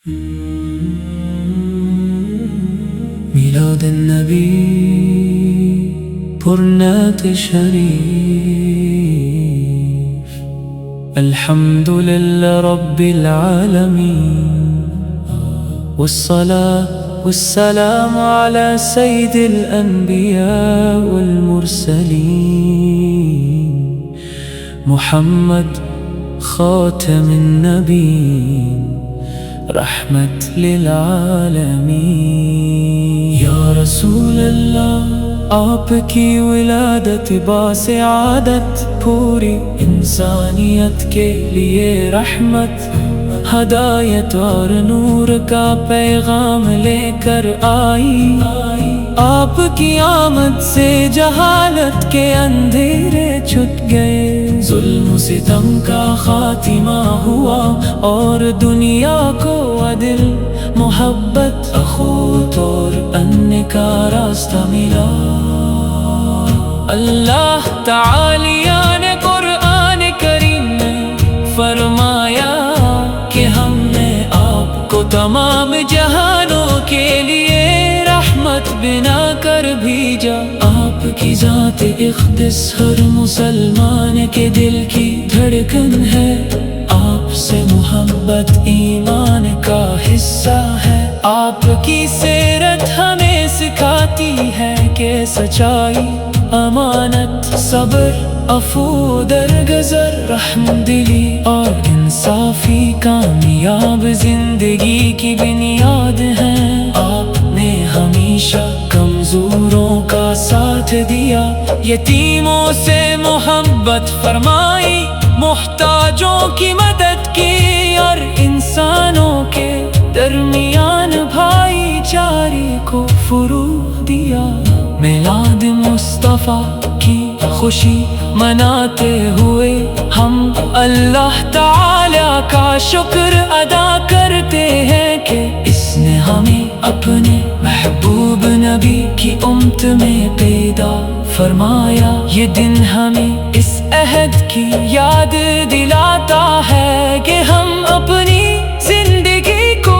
میلاد النبی پرنعت شریف، الحمد لله رب العالمين، والصلاة والسلام على سيد الأنبياء والمرسلين، محمد خاتم النبيين، رحمت للعالمین۔ یا رسول اللہ، آپ کی ولادت باسعادت، پوری انسانیت کے لیے رحمت، ہدایت اور نور کا پیغام لے کر آئی۔ آپ کی آمد سے جہالت کے اندھیرے چھٹ گئے، ظلم و ستم کا خاتمہ ہوا اور دنیا کو عدل، محبت، اخوت اور امن کا راستہ ملا۔ اللہ تعالیٰ نے قرآن کریم میں فرمایا کہ ہم نے آپ کو تمام جہانوں کے لیے رحمت بنا کر بھیجا۔ آپ کی ذات اقدس ہر مسلمان کے دل کی دھڑکن ہے، آپ سے محبت ایمان کا حصہ ہے۔ آپ کی سیرت ہمیں سکھاتی ہے کہ سچائی، امانت، صبر، عفو، درگزر، رحم دلی اور انصافی کامیاب زندگی کی بنیاد ہیں۔ آپ نے ہمیشہ کمزوروں کا ساتھ دیا، یتیموں سے محبت فرمائی، محتاجوں کی مدد کی اور انسانوں کے درمیان بھائی چارے کو فروغ دیا۔ میلاد مصطفیٰ کی خوشی مناتے ہوئے ہم اللہ تعالیٰ کا شکر ادا کرتے ہیں کہ اس نے ہمیں اپنے محبوب نبی کی امت میں پیدا فرمایا۔ یہ دن ہمیں اس عہد کی یاد دلاتا ہے کہ ہم اپنی زندگی کو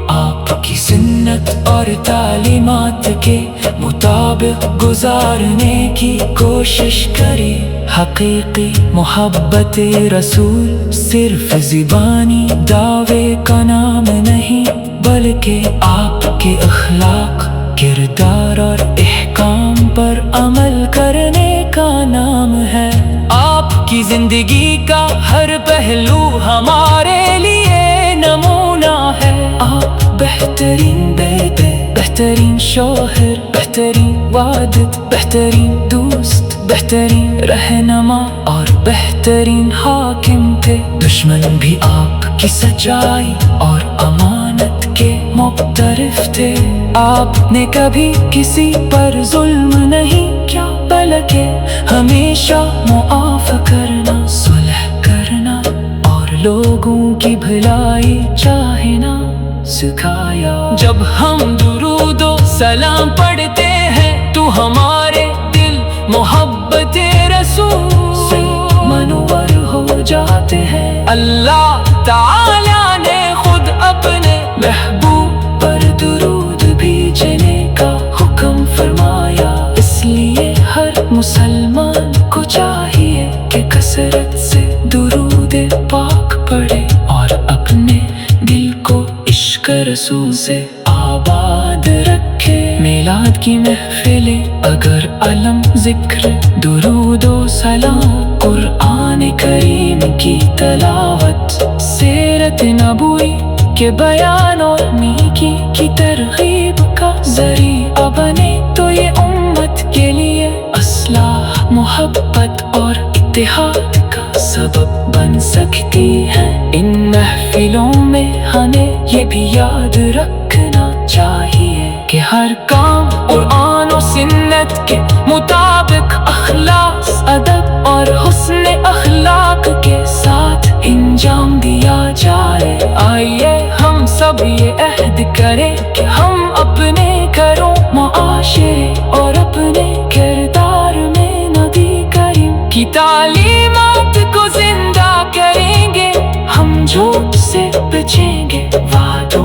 آپ کی سنت اور تعلیمات کے مطابق گزارنے کی کوشش کریں۔ حقیقی محبت رسول صرف زبانی دعوے کا نام نہیں، بلکہ آپ کے اخلاق، کردار اور احکام پر عمل کرنے کا نام ہے۔ آپ کی زندگی کا ہر پہلو ہمارے لیے نمونہ ہے۔ آپ بہترین بیٹے، بہترین شوہر، بہترین والد، بہترین دوست، بہترین رہنما اور بہترین حاکم تھے۔ دشمن بھی آپ کی سچائی اور امانت کے مقترف تھے۔ آپ نے کبھی کسی پر ظلم نہیں کیا، بلکہ ہمیشہ معاف کرنا، صلح کرنا اور لوگوں کی بھلائی چاہنا سکھایا۔ جب ہم درود و سلام پڑھتے ہیں تو ہمارے دل محبت رسول سے منور ہو جاتے ہیں۔ اللہ تعالیٰ نے خود اپنے محبوب پر درود بھیجنے کا حکم فرمایا، اس لیے ہر مسلمان کو چاہیے کہ کثرت سے درود پاک پڑھے اور اپنے دل کو عشق رسول سے آباد رکھے۔ میلاد کی محفلیں اگر علم، ذکر، درود و سلام، قرآن کریم کی تلاوت، سیرت نبوی کے بیان اور نیکی کی ترغیب کا ذریعہ بنے تو یہ امت کے لیے اصلاح، محبت اور اتحاد کا سبب بن سکتی ہے۔ ان محفلوں میں ہمیں یہ بھی یاد رکھنا چاہیے کہ ہر کام قرآن و سنت کے مطابق اخلاص، ادب اور حسن اخلاق کے ساتھ انجام دیا جائے۔ آئیے ہم سب یہ عہد کریں کہ ہم اپنے گھروں، معاشرے اور اپنے کردار میں نبی کریم کی تعلیمات کو زندہ کریں گے۔ ہم جھوٹ سے بچیں گے، وعدوں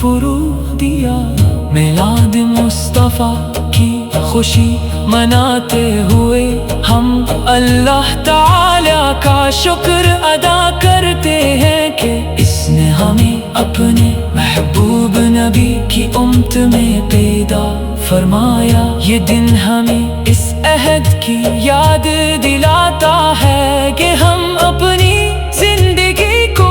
فروغ دیا۔ میلاد مصطفیٰ کی خوشی مناتے ہوئے ہم اللہ تعالیٰ کا شکر ادا کرتے ہیں کہ اس نے ہمیں اپنے محبوب نبی کی امت میں پیدا فرمایا۔ یہ دن ہمیں اس عہد کی یاد دلاتا ہے کہ ہم اپنی زندگی کو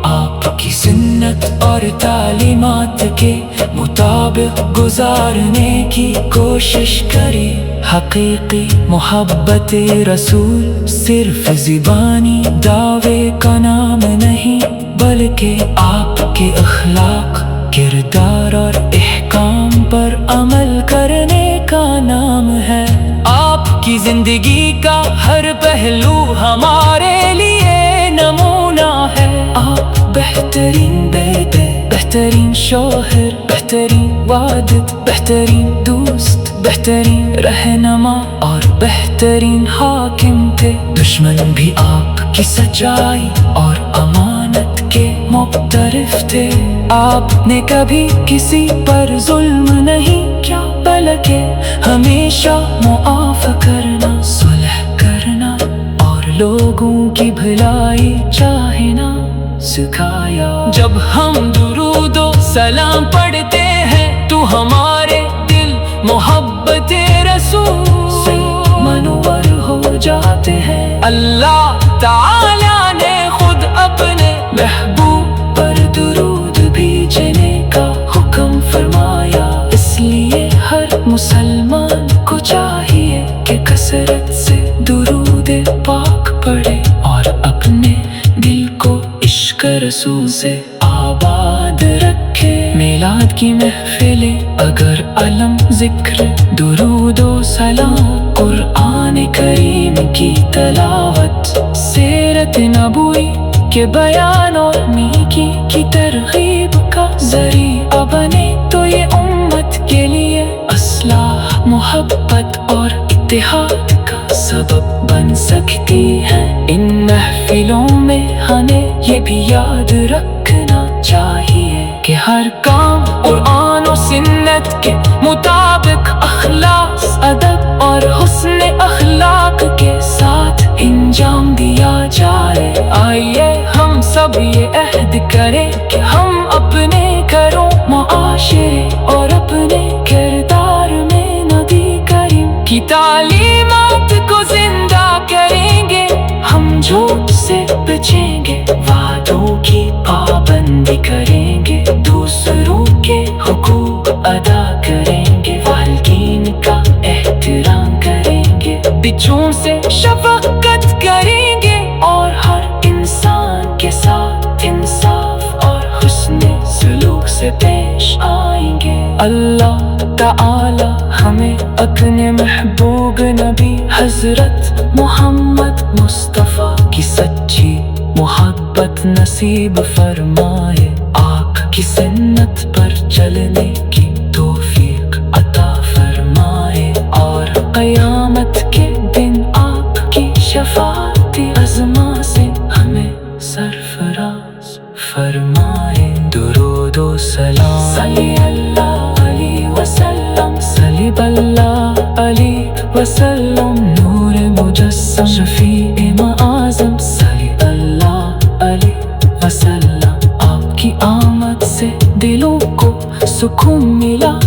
آپ کی سنت اور تعلیمات کے مطابق گزارنے کی کوشش کریں۔ حقیقی محبت رسول صرف زبانی دعوے کا نام نہیں، بلکہ آپ کے اخلاق، کردار اور احکام پر عمل کرنے کا نام ہے۔ آپ کی زندگی کا ہر پہلو ہمارے لیے نمونہ ہے۔ آپ بہترین بیٹے، بہترین شوہر، بہترین والد، بہترین دوست، بہترین رہنما اور بہترین حاکم تھے۔ دشمن بھی آپ کی سچائی اور امانت کے مقترف تھے۔ آپ نے کبھی کسی پر ظلم نہیں کیا، بلکہ ہمیشہ معاف کرنا، صلح کرنا اور لوگوں کی بھلائی چاہنا سکھایا۔ جب ہم درود و سلام پڑھتے ہیں تو ہمارے دل محبت رسول سے منور ہو جاتے ہیں۔ اللہ تعالیٰ نے خود اپنے محبوب پر درود بھیجنے کا حکم فرمایا۔ اس لیے ہر مسلمان کو چاہیے کہ کثرت سے درود پاک پڑھے اور اپنے دل کو عشق رسول سے آباد رکھے۔ میلاد کی محفلیں اگر علم ذکر، درود و سلام، قرآن کریم کی تلاوت، سیرت نبوی کے بیان اور نیکی کی ترغیب کا ذریعہ بنے تو یہ امت کے لیے اصلاح، محبت اور اتحاد کا سبب بن سکتی ہے۔ ان محفلوں میں ہمیں یہ بھی یاد رکھنا چاہیے کہ ہر کام قرآن و سنت کے مطابق اخلاص، ادب اور حسن اخلاق کے ساتھ انجام دیا جائے۔ آئیے ہم سب یہ عہد کریں کہ ہم اپنے گھروں، معاشرے اور اپنے کردار میں نبی کریم کی تعلیمات کو زندہ کریں گے۔ ہم جھوٹ سے بچیں گے، وعدوں کی پابندی کریں گے، دوسروں کے حقوق ادا کریں گے، والدین کا احترام کریں گے، بچوں سے شفقت کریں گے اور ہر انسان کے ساتھ انصاف اور حسن سلوک سے پیش آئیں گے۔ اللہ تعالی ہمیں اپنے محبوب نبی حضرت محمد مصطفیٰ کی سچی محبت نصیب فرمائے، آپ کی سنت پر چلنے کی توفیق عطا فرمائے اور قیامت کے دن آپ کی شفاعت عظمیٰ سے ہمیں سرفراز فرمائے۔ درود و سلام صلی اللہ علیہ وسلم، صلی اللہ علیہ وسلم، نور مجسم شفیع معظم صلی اللہ علیہ وسلم۔ آپ کی آمد سے دلوں کو سکون ملا،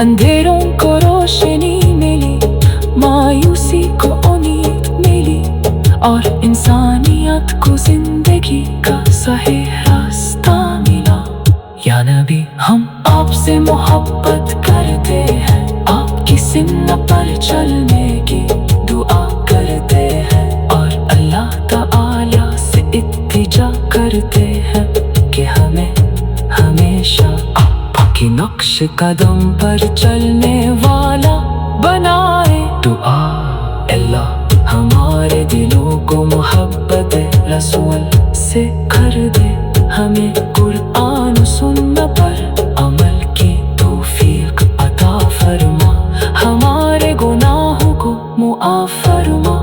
اندھیروں کو روشنی ملی، مایوسی کو امید ملی اور انسانیت کو زندگی کا صحیح راستہ ملا۔ یا نبی ہم آپ سے محبت کرتے ہیں، آپ کی سنت پر چلنے کی دعا کرتے ہیں اور اللہ تعالی سے التجا کرتے ہیں کہ ہمیں ہمیشہ آپ کی نقش قدم پر چلنے والا بنائے۔ دعا اللہ ہمارے دلوں کو محبت رسول سے کر دے، ہمیں قرآن و سنت پر عمل کی توفیق عطا فرما، ہمارے گناہوں کو معاف فرما،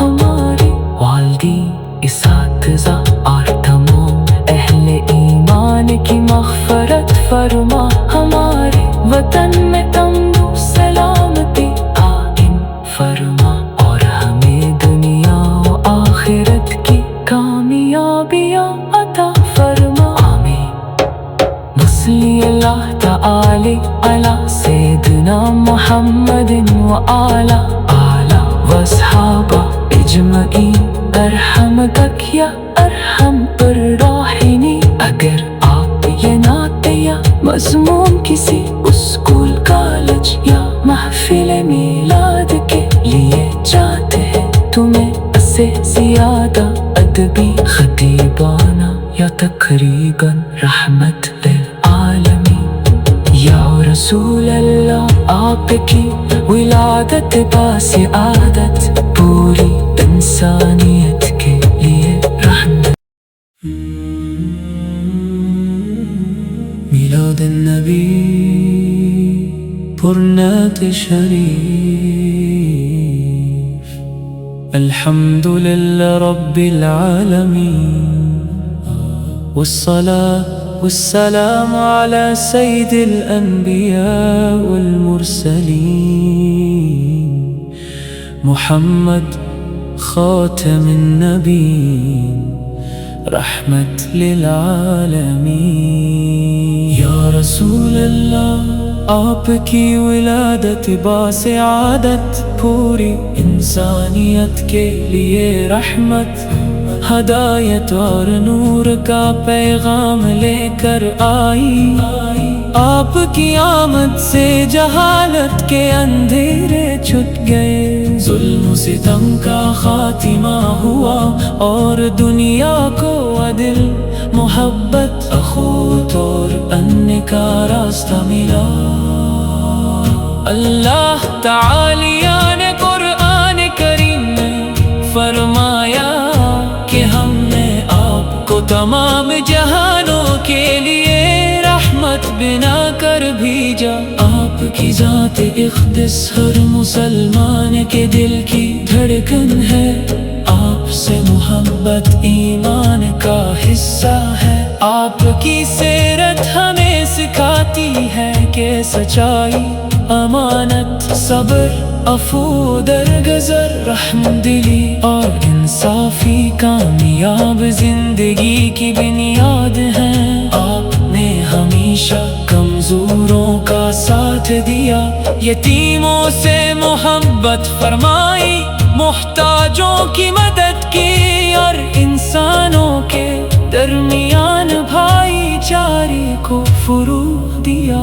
ہمارے والدین، اساتذہ اور تمام اہل ایمان کی مغفرت فرما۔ فرما ہمارے وطن میں تمبو سلامتی قائم فرما، اور ہمیں دنیا و آخرت کی کامیابیاں عطا فرما، آمین۔ صلی اللہ تعالی علی سیدنا محمد و آلہ واصحابہ اجمعین، ارحمک یا ارحم الراحمین۔ اگر آپ یہ نعت یا مضمون کسی اسکول، کالج یا محفل میلاد کے لیے چاہتے ہیں تو میں اسے زیادہ ادبی، خطیبانہ یا تقریباً رحمت للعالمین، یا رسول اللہ آپ کی ولادت باسعادت پوری انسانیت کے لیے رحمت۔ میلاد النبی پرنعت شریف، الحمد للہ رب العالمین، والصلاة والسلام على سيد الأنبياء والمرسلين، محمد خاتم النبيين، رحمة للعالمين۔ یا رسول اللہ آپ کی ولادت باسعادت پوری انسانیت کے لیے رحمت، ہدایت اور نور کا پیغام لے کر آئی، آپ کی آمد سے جہالت کے اندھیرے چھٹ گئے، ظلم و ستم کا خاتمہ ہوا اور دنیا کو عدل، محبت، اخوت اور امن کا راستہ ملا۔ اللہ تعالی نے قرآن کریم میں فرمایا کہ ہم نے آپ کو تمام جہانوں کے لیے رحمت بنا کر بھیجا، آپ کی ذات اقدس ہر مسلمان کے دل کی دھڑکن ہے، آپ سے محبت ایمان کا حصہ ہے، آپ کی سیرت ہمیں سکھاتی ہے کہ سچائی، امانت، صبر، عفو، درگزر، رحم دلی اور انصافی کامیاب زندگی کی بنیاد ہیں۔ آپ نے ہمیشہ کمزوروں کا ساتھ دیا، یتیموں سے محبت فرمائی، محتاجوں کی مدد کی اور انسانوں کے درمیان بھائی چارے کو فروغ دیا۔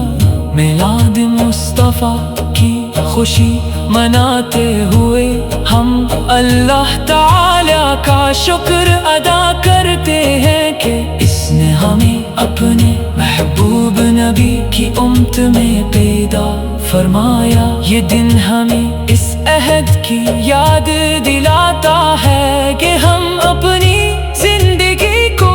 میلاد مصطفیٰ کی خوشی مناتے ہوئے ہم اللہ تعالی کا شکر ادا کرتے ہیں کہ اس نے ہمیں اپنے محبوب نبی کی امت میں پیدا فرمایا۔ یہ دن ہمیں اس عہد کی یاد دلاتا ہے کہ ہم اپنی زندگی کو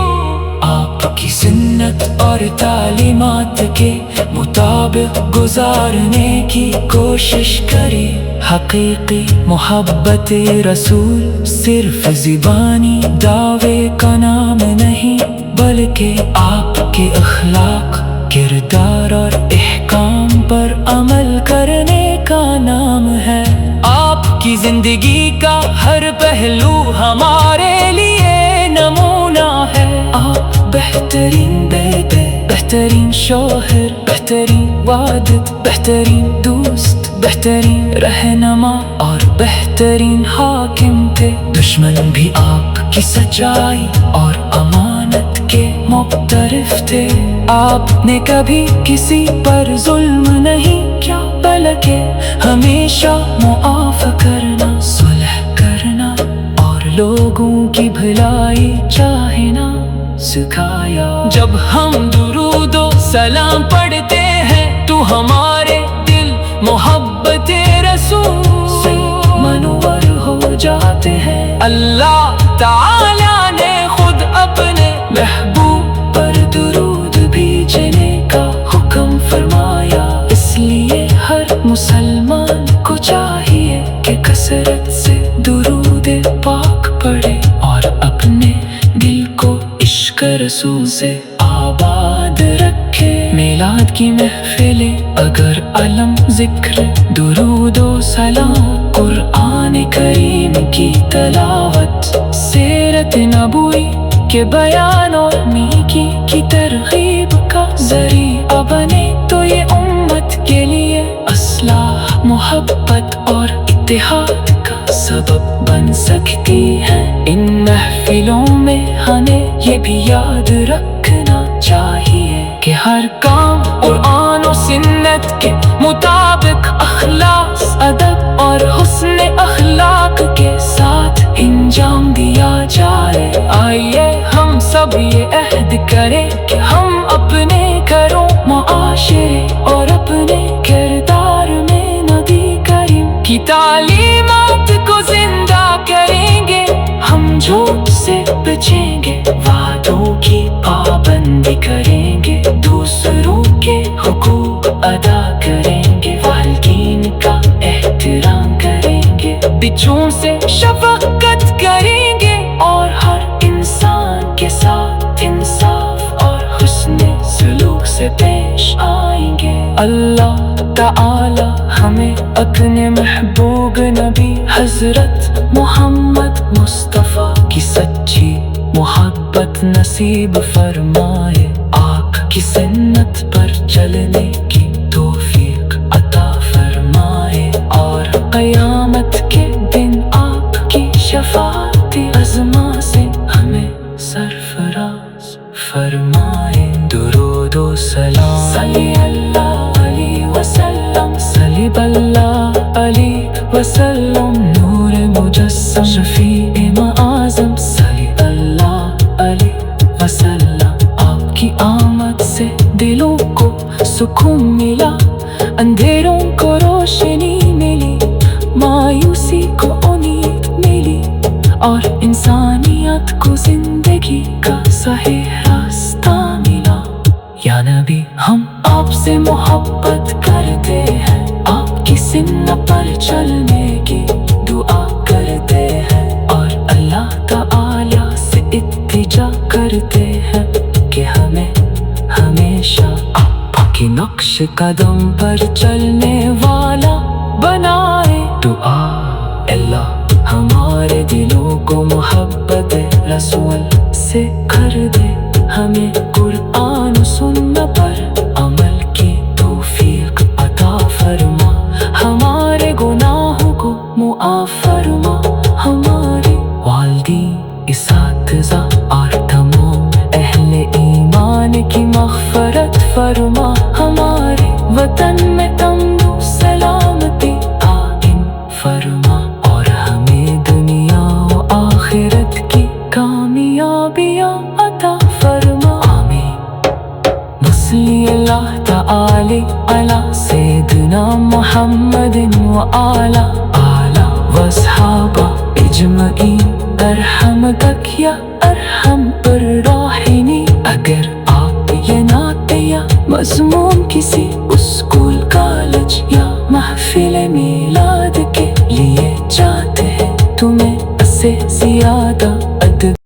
آپ کی سنت اور تعلیمات کے مطابق گزارنے کی کوشش کرے۔ حقیقی محبت رسول صرف زبانی دعوے کا نام نہیں، بلکہ آپ کے اخلاق، کردار اور احکام پر عمل کرنے کا نام ہے۔ آپ کی زندگی کا ہر پہلو ہمارے لیے نمونہ ہے۔ آپ بہترین بیٹے، بہترین شوہر، بہترین والد، بہترین دوست، بہترین رہنما اور بہترین حاکم تھے۔ دشمن بھی آپ کی سچائی اور امانت کے مقترف تھے۔ آپ نے کبھی کسی پر ظلم نہیں کیا، بلکہ ہمیشہ معاف کرنا، صلح کرنا اور لوگوں کی بھلائی چاہنا سکھایا۔ جب ہم درود و سلام پڑھتے ہیں تو ہمارے دل محبت رسول سے منور ہو جاتے ہیں۔ اللہ تعالی نے خود اپنے محبوب پر درود بھیجنے کا حکم فرمایا، اس لیے ہر مسلمان کو چاہیے کہ کثرت سے درود پاک پڑھے اور اپنے دل کو عشق رسول سے آباد رکھے۔ میلاد کی محفلیں اگر علم ذکر، درود و سلام، قرآن کریم کی تلاوت، سیرت نبوی کے بیان اور نیکی کی ترغیب کا ذریعہ بنے تو یہ امت کے لیے اصلاح، محبت اور اتحاد کا سبب بن سکتی ہے۔ ان محفلوں میں ہمیں یہ بھی یاد رکھنا چاہیے کہ ہر کام قرآن و سنت کے مطابق اخلاص، ادب اور حسن اخلاق کے ساتھ انجام دیا جائے۔ آئیے ہم سب یہ عہد کریں کہ ہم اپنے گھروں، معاشرے اور اپنے کردار میں نبی کریم کی تعلیمات کو زندہ کریں گے۔ ہم جھوٹ سے بچیں گے، وعدوں کی پابندی کریں گے، دوسروں کے حقوق ادا کریں گے، والدین کا احترام کریں گے، بچوں سے شفقت کریں گے اور ہر انسان کے ساتھ انصاف اور حسن سلوک سے پیش آئیں گے۔ اللہ تعالی ہمیں اپنے محبوب نبی حضرت محمد مصطفیٰ کی سچی محبت نصیب فرمائے، آپ کی سنت پر چلنے کی توفیق عطا فرمائے اور قیامت کے دن آپ کی شفاعت عظمیٰ سے ہمیں سرفراز فرمائے۔ درود و سلام صلی اللہ علیہ وسلم، صلی اللہ علیہ وسلم، نور مجسم شفیع معظم، صلی اللہ علیہ وسلم۔ آپ کی آمد سے دلوں کو سکون ملا، اندھیروں کو روشنی ملی، مایوسی کو امید ملی اور انسانیت کو زندگی کا صحیح راستہ ملا۔ یا نبی ہم آپ سے محبت کرتے ہیں، آپ کی سنت پر چلنے کی دعا کرتے ہیں اور اللہ تعالی سے التجا کرتے ہیں کہ ہمیں ہمیشہ آپ کے نقش قدم پر چلنے والا بنائے۔ دعا اللہ ہمارے دلوں کو محبت رسول سے کر دے، ہمیں قرآن و سنت پر عمل کی توفیق عطا فرما، ہمارے گناہوں کو معاف فرما، ہمارے والدین، اساتذہ اور تمام اہل ایمان کی مغفرت فرما، ہمارے وطن میں امن و سلامتی قائم فرما اور ہمیں دنیا و آخرت کی کامیابیاں عطا فرما۔ آمین۔ صلی اللہ تعالی علی سیدنا محمد و آلہ وصحابہ اجمعین، ارحمتک یا ارحم الراحمین۔ اگر آپ یہ نعت یا مضمون کسی اسکول، کالج یا محفل میلاد کے لیے چاہتے ہیں تو میں اسے زیادہ